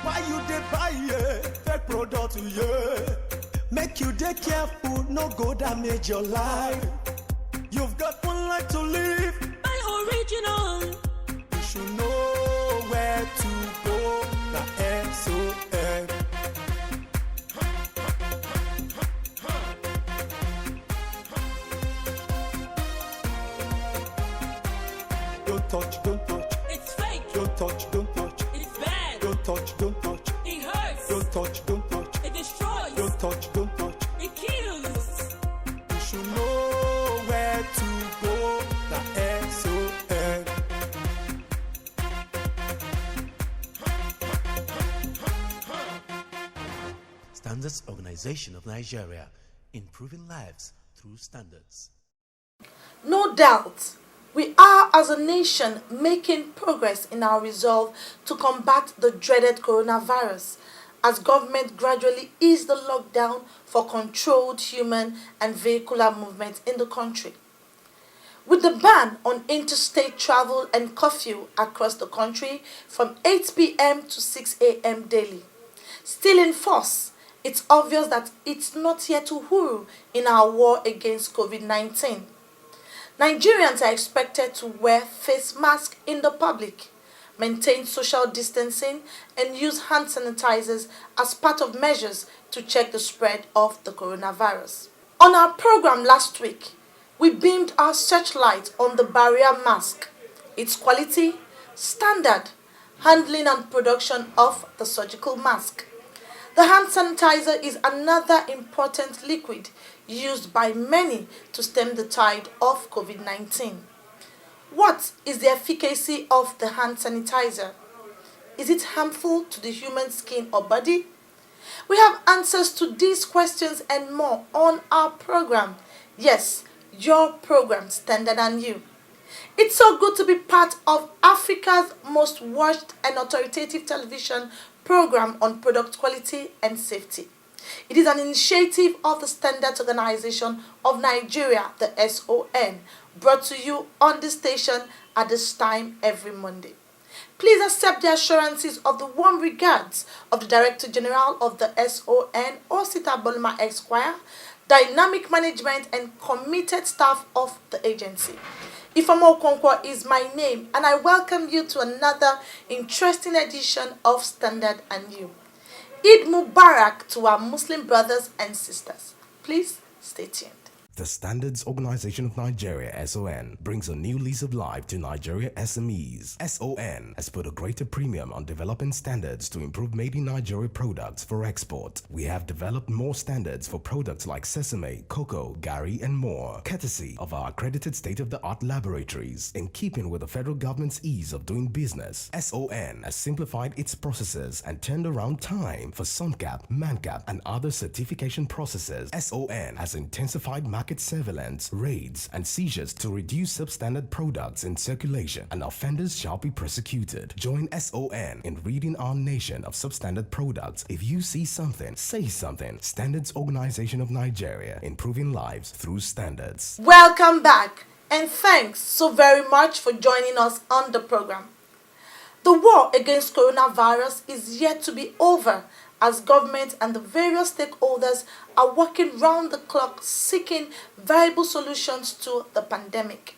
Why you dey buy fake product, yeah? Make you dey careful, no go damage your life. You've got one life to live. Buy original. You should know where to go. The SON. Don't touch, don't touch. It's fake. Don't touch, don't touch. It's bad. Don't touch, don't touch. It hurts. Don't touch, don't touch. It destroys. Don't touch, don't touch. It kills. You should know where to go. The SON. Standards Organization of Nigeria, improving lives through standards. No doubt, we are as a nation making progress in our resolve to combat the dreaded coronavirus as government gradually ease the lockdown for controlled human and vehicular movement in the country. With the ban on interstate travel and curfew across the country from 8 p.m. to 6 a.m. daily still in force, it's obvious that it's not yet to hurry in our war against COVID-19. Nigerians are expected to wear face masks in the public, maintain social distancing, and use hand sanitizers as part of measures to check the spread of the coronavirus. On our program last week, we beamed our searchlight on the barrier mask, its quality, standard, handling and production of the surgical mask. The hand sanitizer is another important liquid used by many to stem the tide of COVID-19. What is the efficacy of the hand sanitizer? Is it harmful to the human skin or body? We have answers to these questions and more on our program. Yes, your program, Standard and You. It's so good to be part of Africa's most watched and authoritative television program on product quality and safety. It is an initiative of the Standards Organization of Nigeria, the SON, brought to you on the station at this time every Monday. Please accept the assurances of the warm regards of the Director General of the SON, Osita Bolma Esquire, dynamic management and committed staff of the agency. Ifeoma Okonkwo is my name, and I welcome you to another interesting edition of Standard and You. Eid Mubarak to our Muslim brothers and sisters. Please stay tuned. The Standards Organization of Nigeria, SON, brings a new lease of life to Nigeria SMEs. SON has put a greater premium on developing standards to improve made in Nigeria products for export. We have developed more standards for products like sesame, cocoa, gari, and more, courtesy of our accredited state-of-the-art laboratories. In keeping with the federal government's ease of doing business, SON has simplified its processes and turned around time for SUNCAP, MANCAP, and other certification processes. SON has intensified market surveillance, raids, and seizures to reduce substandard products in circulation, and offenders shall be prosecuted. Join SON in ridding our nation of substandard products. If you see something, say something. Standards Organization of Nigeria, improving lives through standards. Welcome back, and thanks so very much for joining us on the program. The war against coronavirus is yet to be over, as government and the various stakeholders are working round the clock seeking viable solutions to the pandemic.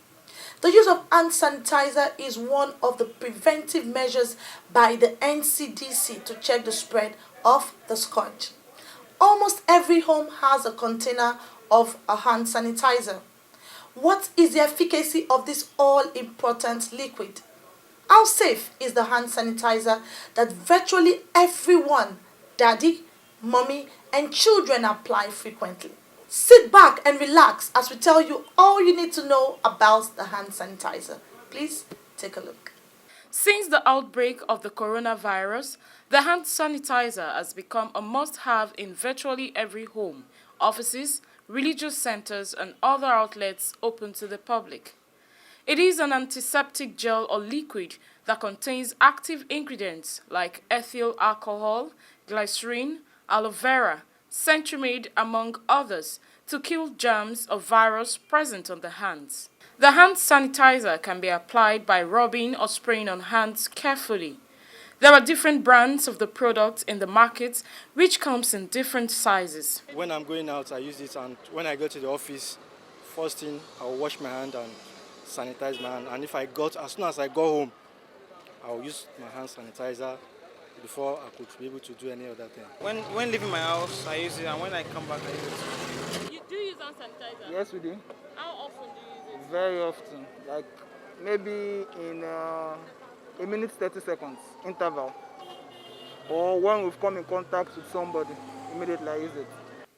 The use of hand sanitizer is one of the preventive measures by the NCDC to check the spread of the scourge. Almost every home has a container of a hand sanitizer. What is the efficacy of this all-important liquid? How safe is the hand sanitizer that virtually everyone, daddy, mommy, and children apply frequently? Sit back and relax as we tell you all you need to know about the hand sanitizer. Please take a look. Since the outbreak of the coronavirus, the hand sanitizer has become a must-have in virtually every home, offices, religious centers, and other outlets open to the public. It is an antiseptic gel or liquid that contains active ingredients like ethyl alcohol, glycerin, aloe vera, Cetrimide, among others, to kill germs or virus present on the hands. The hand sanitizer can be applied by rubbing or spraying on hands carefully. There are different brands of the product in the market, which comes in different sizes. When I'm going out, I use it, and when I go to the office, first thing I'll wash my hand and sanitize my hand. And as soon as I go home, I'll use my hand sanitizer before I could be able to do any other thing. When leaving my house, I use it, and when I come back, I use it. You do use hand sanitizer? Yes, we do. How often do you use it? Very often, like maybe in a minute 30 seconds interval, or when we've come in contact with somebody, immediately I use it.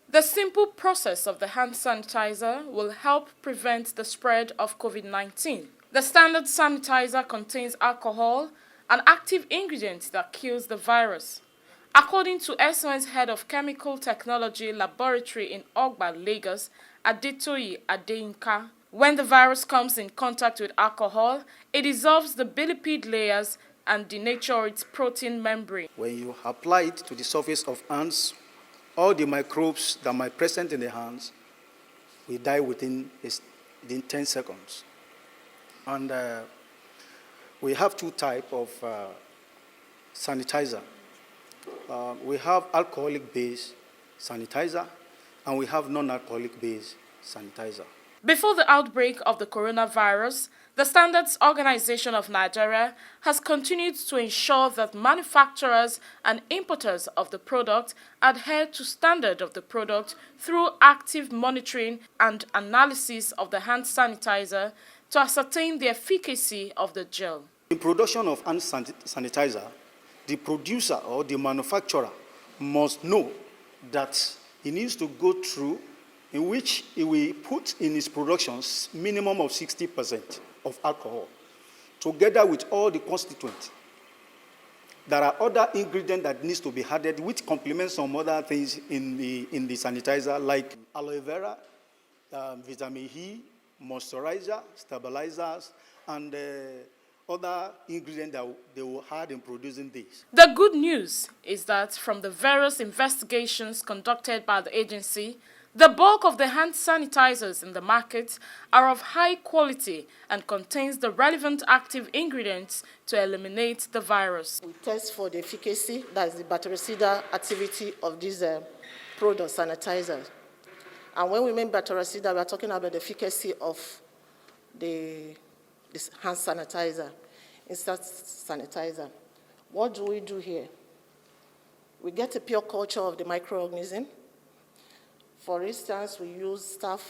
The simple process of the hand sanitizer will help prevent the spread of COVID-19. The standard sanitizer contains alcohol, an active ingredient that kills the virus. According to SON's head of Chemical Technology Laboratory in Ogba, Lagos, Adetoyi Adeyinka, when the virus comes in contact with alcohol, it dissolves the bilipid layers and denatures its protein membrane. When you apply it to the surface of hands, all the microbes that might be present in the hands will die within 10 seconds. And we have two types of sanitizer. We have alcoholic-based sanitizer, and we have non-alcoholic-based sanitizer. Before the outbreak of the coronavirus, the Standards Organization of Nigeria has continued to ensure that manufacturers and importers of the product adhere to standard of the product through active monitoring and analysis of the hand sanitizer to ascertain the efficacy of the gel. In production of hand sanitizer, the producer or the manufacturer must know that he needs to go through in which he will put in his productions minimum of 60% of alcohol, together with all the constituents. There are other ingredients that needs to be added, which complement some other things in the sanitizer, like aloe vera, vitamin E, moisturizer, stabilizers, and other ingredients that they will add in producing this. The good news is that from the various investigations conducted by the agency, the bulk of the hand sanitizers in the market are of high quality and contains the relevant active ingredients to eliminate the virus. We test for the efficacy, that's the bactericidal activity of these product sanitizers. And when we mean bactericidal, we are talking about the efficacy of this hand sanitizer, instant sanitizer. What do we do here? We get a pure culture of the microorganism. For instance, we use staph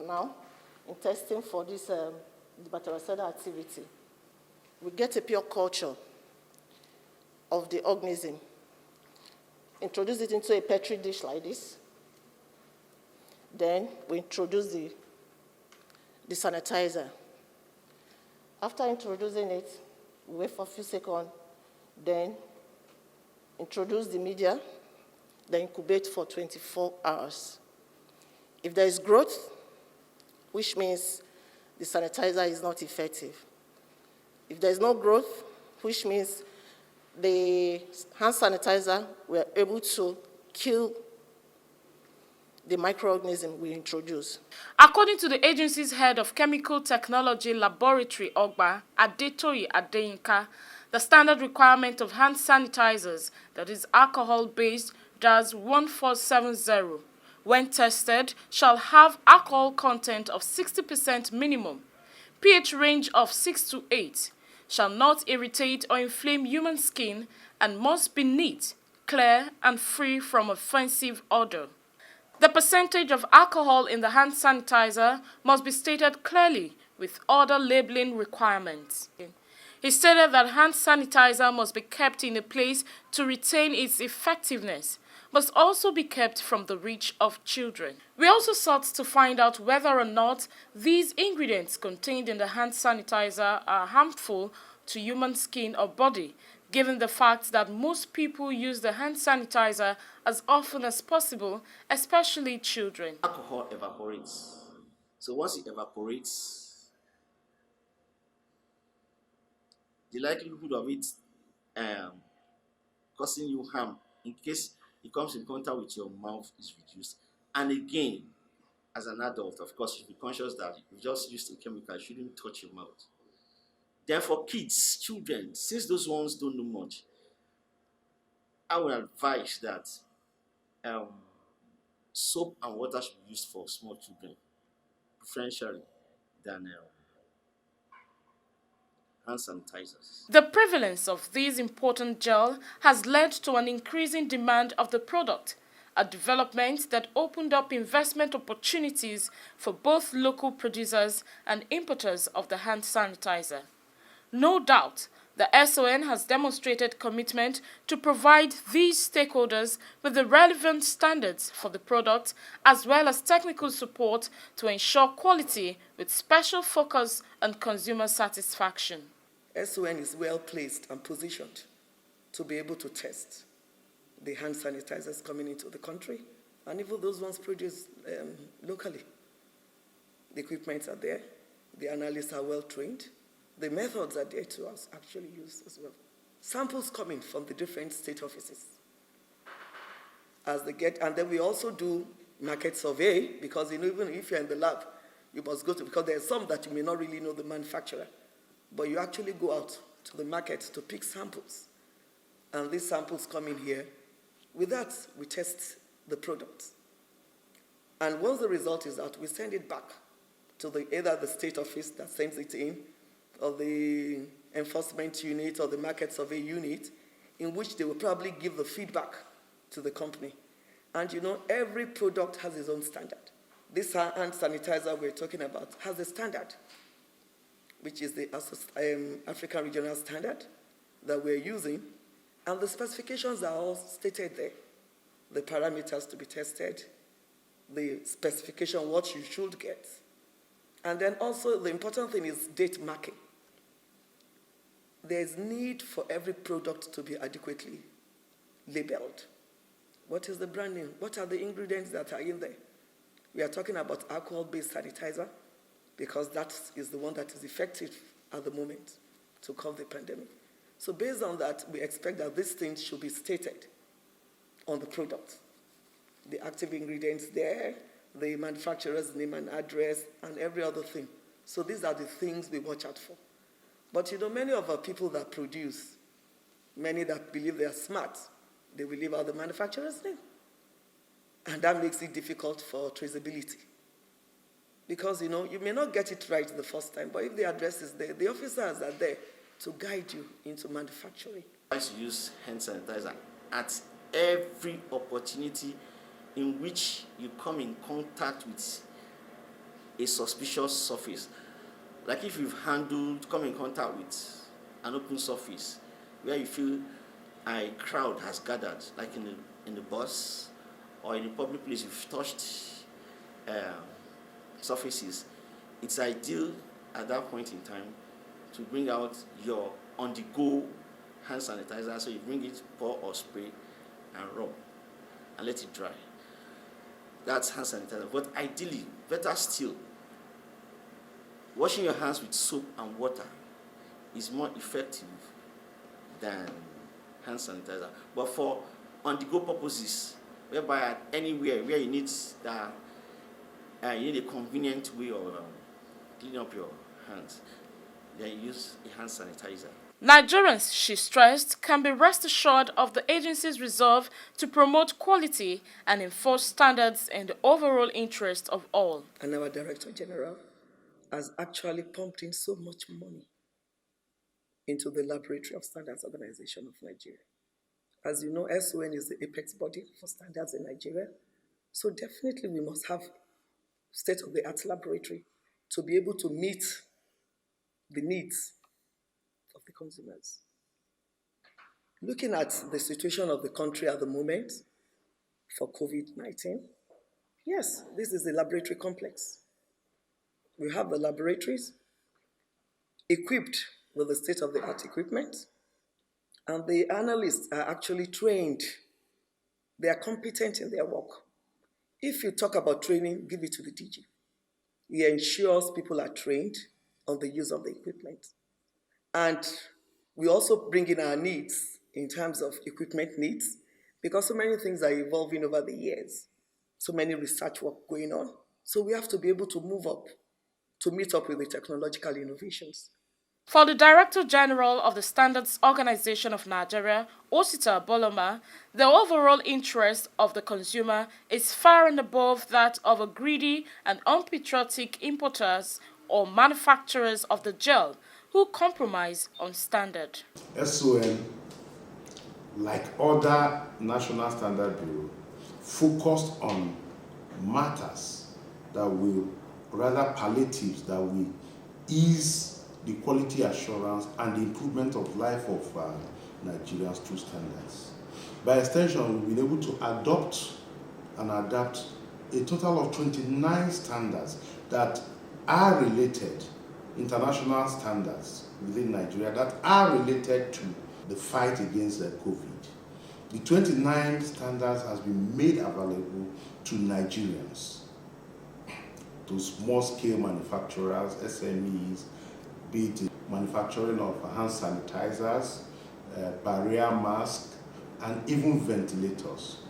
now in testing for this the bactericidal activity. We get a pure culture of the organism, introduce it into a petri dish like this. Then we introduce the sanitizer. After introducing it, we wait for a few seconds, then introduce the media, then incubate for 24 hours. If there is growth, which means the sanitizer is not effective. If there is no growth, which means the hand sanitizer were able to kill the microorganism we introduce. According to the agency's head of Chemical Technology Laboratory, Ogba, Adetoyi Adeyinka, the standard requirement of hand sanitizers, that is alcohol-based, DAS 1470, when tested, shall have alcohol content of 60% minimum, pH range of 6 to 8, shall not irritate or inflame human skin, and must be neat, clear, and free from offensive odor. The percentage of alcohol in the hand sanitizer must be stated clearly with other labeling requirements. He stated that hand sanitizer must be kept in a place to retain its effectiveness, must also be kept from the reach of children. We also sought to find out whether or not these ingredients contained in the hand sanitizer are harmful to human skin or body, given the fact that most people use the hand sanitizer as often as possible, especially children. Alcohol evaporates. So once it evaporates, the likelihood of it causing you harm in case it comes in contact with your mouth is reduced. And again, as an adult, of course, you should be conscious that if you just used a chemical, you shouldn't touch your mouth. Then for kids, children, since those ones don't know much, I would advise that um, soap and water should be used for small children, preferentially than hand sanitizers. The prevalence of this important gel has led to an increasing demand of the product, a development that opened up investment opportunities for both local producers and importers of the hand sanitizer. No doubt, the SON has demonstrated commitment to provide these stakeholders with the relevant standards for the product as well as technical support to ensure quality with special focus on consumer satisfaction. SON is well placed and positioned to be able to test the hand sanitizers coming into the country and even those ones produced locally. The equipment are there, the analysts are well trained, the methods are there to us actually use as well. Samples coming from the different state offices as they get, and then we also do market survey because even if you're in the lab, you must go to, because there are some that you may not really know the manufacturer, but you actually go out to the market to pick samples. And these samples come in here. With that, we test the product. And once the result is out, we send it back to either the state office that sends it in, or the enforcement unit, or the market survey unit, in which they will probably give the feedback to the company. And every product has its own standard. This hand sanitizer we're talking about has a standard, which is the African Regional Standard that we're using. And the specifications are all stated there. The parameters to be tested, the specification, what you should get. And then also the important thing is date marking. There's need for every product to be adequately labeled. What is the branding? What are the ingredients that are in there? We are talking about alcohol-based sanitizer because that is the one that is effective at the moment to curb the pandemic. So based on that, we expect that these things should be stated on the product. The active ingredients there, the manufacturer's name and address, and every other thing. So these are the things we watch out for. But many of our people that produce, many that believe they are smart, they will leave out the manufacturer's name. And that makes it difficult for traceability. Because, you may not get it right the first time, but if the address is there, the officers are there to guide you into manufacturing. I use hand sanitizer at every opportunity in which you come in contact with a suspicious surface. Like if you've come in contact with an open surface where you feel a crowd has gathered, like in the bus or in a public place, you've touched surfaces, it's ideal at that point in time to bring out your on-the-go hand sanitizer. So you bring it, pour or spray, and rub, and let it dry. That's hand sanitizer. But ideally, better still, washing your hands with soap and water is more effective than hand sanitizer. But for on-the-go purposes, whereby anywhere where you need you need a convenient way of cleaning up your hands, then you use a hand sanitizer. Nigerians, she stressed, can be rest assured of the agency's resolve to promote quality and enforce standards in the overall interest of all. And our Director General has actually pumped in so much money into the Laboratory of Standards Organization of Nigeria. As you know, SON is the apex body for standards in Nigeria. So definitely we must have state-of-the-art laboratory to be able to meet the needs of the consumers. Looking at the situation of the country at the moment for COVID-19, yes, this is a laboratory complex. We have the laboratories equipped with the state-of-the-art equipment, and the analysts are actually trained. They are competent in their work. If you talk about training, give it to the DG. He ensures people are trained on the use of the equipment. And we also bring in our needs in terms of equipment needs, because so many things are evolving over the years, so many research work going on. So we have to be able to move up, to meet up with the technological innovations. For the Director General of the Standards Organization of Nigeria, Osita Boloma, the overall interest of the consumer is far and above that of a greedy and unpatriotic importers or manufacturers of the gel who compromise on standard. SON, like other National Standard Bureau, focused on matters that will, rather palliatives that will ease the quality assurance and the improvement of life of Nigerians through standards. By extension, we've been able to adopt and adapt a total of 29 standards that are related, international standards within Nigeria that are related to the fight against COVID. The 29 standards has been made available to Nigerians, to small-scale manufacturers, SMEs, be it manufacturing of hand sanitizers, barrier masks, and even ventilators.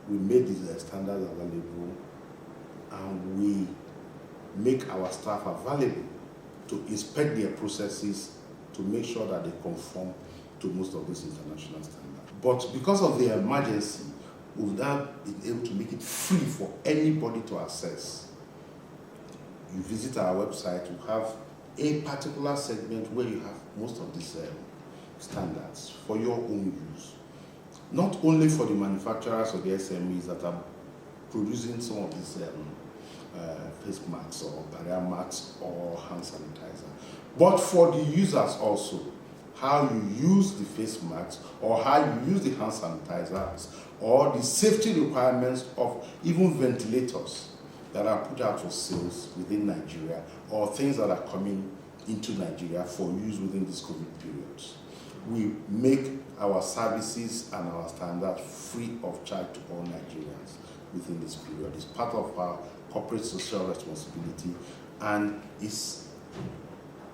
We made these standards available, and we make our staff available to inspect their processes to make sure that they conform to most of these international standards. But because of the emergency, we've now been able to make it free for anybody to access. You visit our website, you have a particular segment where you have most of these standards for your own use. Not only for the manufacturers or the SMEs that are producing some of these face masks or barrier masks or hand sanitizer, but for the users also. How you use the face masks or how you use the hand sanitizers or the safety requirements of even ventilators that are put out for sales within Nigeria or things that are coming into Nigeria for use within this COVID period. We make our services and our standards free of charge to all Nigerians within this period. It's part of our corporate social responsibility and is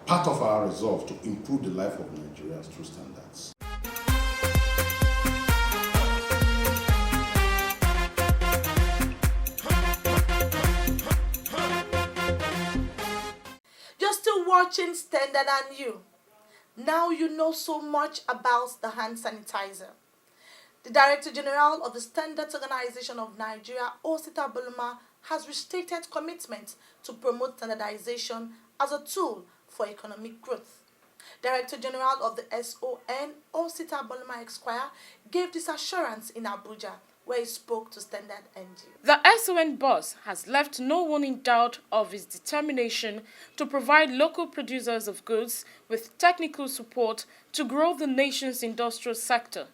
part of our resolve to improve the life of Nigerians through standards. Watching Standard and You. Now you know so much about the hand sanitizer. The Director General of the Standards Organization of Nigeria, Osita Boloma, has restated commitment to promote standardization as a tool for economic growth. Director General of the SON, Osita Boloma Esquire, gave this assurance in Abuja, where he spoke to Standard NGO. The SON boss has left no one in doubt of his determination to provide local producers of goods with technical support to grow the nation's industrial sector.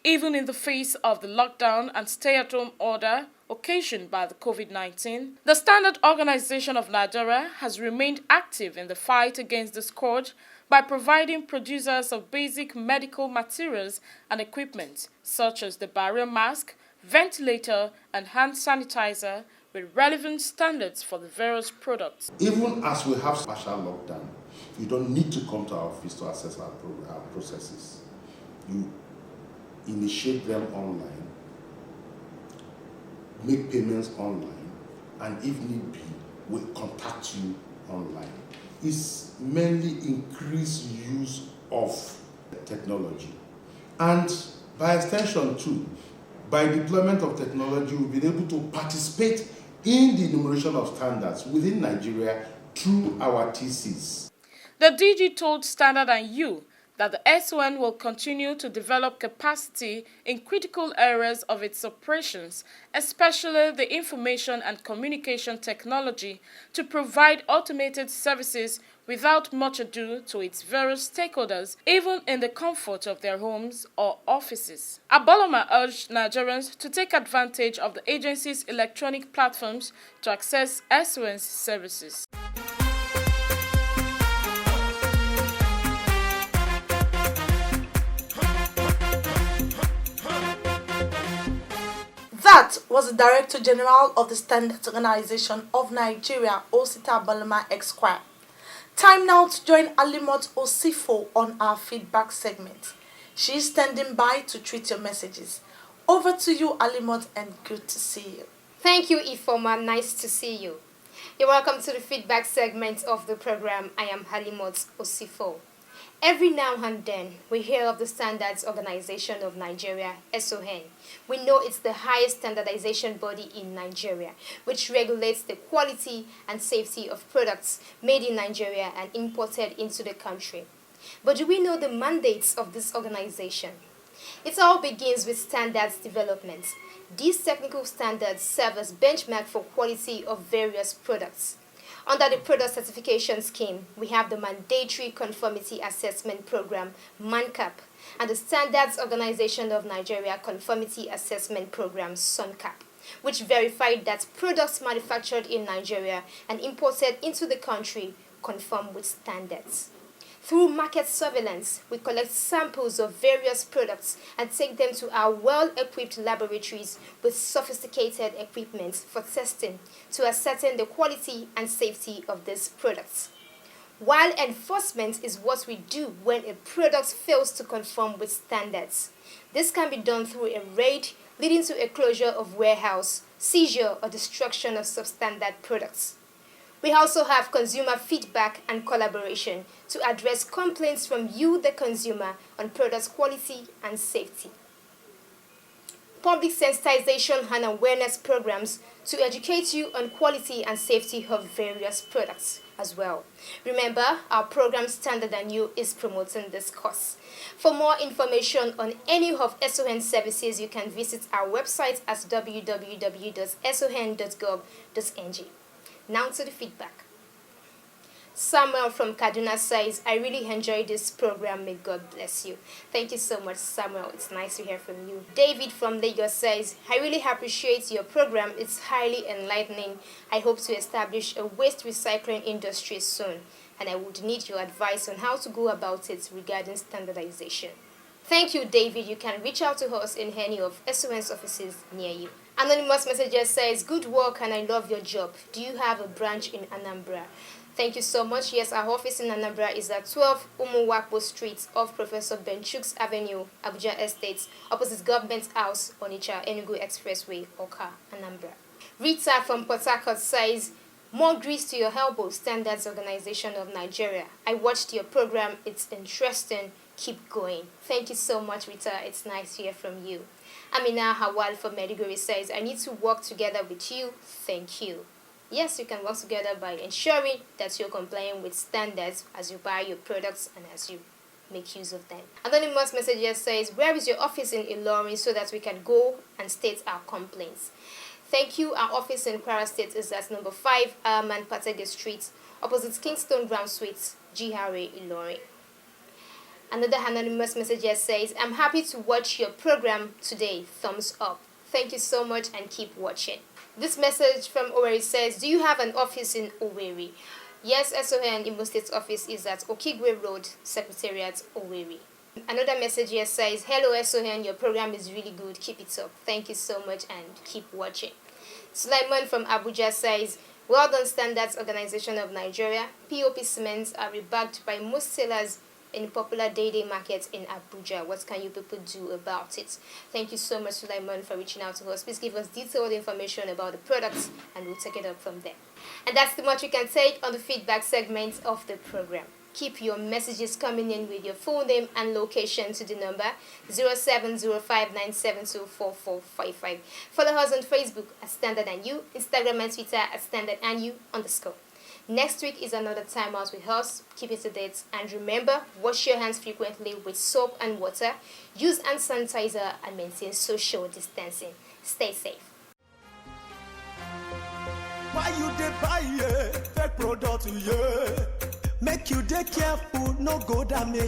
Even in the face of the lockdown and stay-at-home order occasioned by the COVID-19, the Standard Organization of Nigeria has remained active in the fight against the scourge by providing producers of basic medical materials and equipment such as the barrier mask, ventilator, and hand sanitizer with relevant standards for the various products. Even as we have partial lockdown, you don't need to come to our office to access our processes. You initiate them online, make payments online, and if need be, we'll contact you online. It's mainly increased use of technology. And by extension too, by deployment of technology, we've been able to participate in the enumeration of standards within Nigeria through our TCs. The DG told Standard and You that the SON will continue to develop capacity in critical areas of its operations, especially the information and communication technology, to provide automated services without much ado to its various stakeholders, even in the comfort of their homes or offices. Aboloma urged Nigerians to take advantage of the agency's electronic platforms to access SON's services. That was the Director General of the Standards Organization of Nigeria, Osita Boloma Esquire. Time now to join Alimot Osifo on our feedback segment. She is standing by to treat your messages. Over to you, Alimot, and good to see you. Thank you, Ifoma. Nice to see you. You're welcome to the feedback segment of the program. I am Halimot Osifo. Every now and then, we hear of the Standards Organization of Nigeria, SON. We know it's the highest standardization body in Nigeria, which regulates the quality and safety of products made in Nigeria and imported into the country. But do we know the mandates of this organization? It all begins with standards development. These technical standards serve as benchmark for quality of various products. Under the Product Certification Scheme, we have the Mandatory Conformity Assessment Program, MANCAP, and the Standards Organization of Nigeria Conformity Assessment Program, SONCAP, which verified that products manufactured in Nigeria and imported into the country conform with standards. Through market surveillance, we collect samples of various products and take them to our well-equipped laboratories with sophisticated equipment for testing to ascertain the quality and safety of these products. While enforcement is what we do when a product fails to conform with standards. This can be done through a raid leading to a closure of warehouse, seizure or destruction of substandard products. We also have consumer feedback and collaboration to address complaints from you, the consumer, on product quality and safety. Public sensitization and awareness programs to educate you on quality and safety of various products as well. Remember, our program Standard and You is promoting this course. For more information on any of SON services, you can visit our website at www.son.gov.ng. Now to the feedback. Samuel from Kaduna says, I really enjoyed this program. May God bless you. Thank you so much, Samuel. It's nice to hear from you. David from Lagos says, I really appreciate your program. It's highly enlightening. I hope to establish a waste recycling industry soon, and I would need your advice on how to go about it regarding standardization. Thank you, David. You can reach out to us in any of SON's offices near you. Anonymous Messenger says, good work and I love your job. Do you have a branch in Anambra? Thank you so much. Yes, our office in Anambra is at 12 Umuwakpo Street off Professor Benchuk's Avenue, Abuja Estates, opposite Government House, Onitsha, Enugu Expressway, Oka, Anambra. Rita from Port Harcourt says, more grease to your elbow, Standards Organization of Nigeria. I watched your program. It's interesting. Keep going. Thank you so much, Rita. It's nice to hear from you. Amina Hawal from Medigori says, I need to work together with you. Thank you. Yes, you can work together by ensuring that you're complying with standards as you buy your products and as you make use of them. Anonymous Messenger says, where is your office in Ilorin so that we can go and state our complaints? Thank you. Our office in Kwara State is at number 5 Man Patege Street, opposite Kingston Ground Suites, GRA, Ilorin. Another anonymous messenger says, I'm happy to watch your program today. Thumbs up. Thank you so much and keep watching. This message from Owerri says, do you have an office in Owerri? Yes, SON Imo State's office is at Okigwe Road, Secretariat, Owerri. Another message here says, hello SON, your program is really good. Keep it up. Thank you so much and keep watching. Sulaiman from Abuja says, well done, Standards Organization of Nigeria. POP cements are rebagged by most sellers in popular day-to-day markets in Abuja. What can you people do about it? Thank you so much, Sulaiman, for reaching out to us. Please give us detailed information about the products and we'll take it up from there. And that's the much we can take on the feedback segment of the program. Keep your messages coming in with your full name and location to the number 0705972445. Follow us on Facebook at Standard and You, Instagram and Twitter at Standard and You _. Next week is another time out with us. Keep it to date and remember, wash your hands frequently with soap and water, use hand sanitizer and maintain social distancing. Stay safe. Why you dey buy fake product, yeah? Make you dey careful, no go damage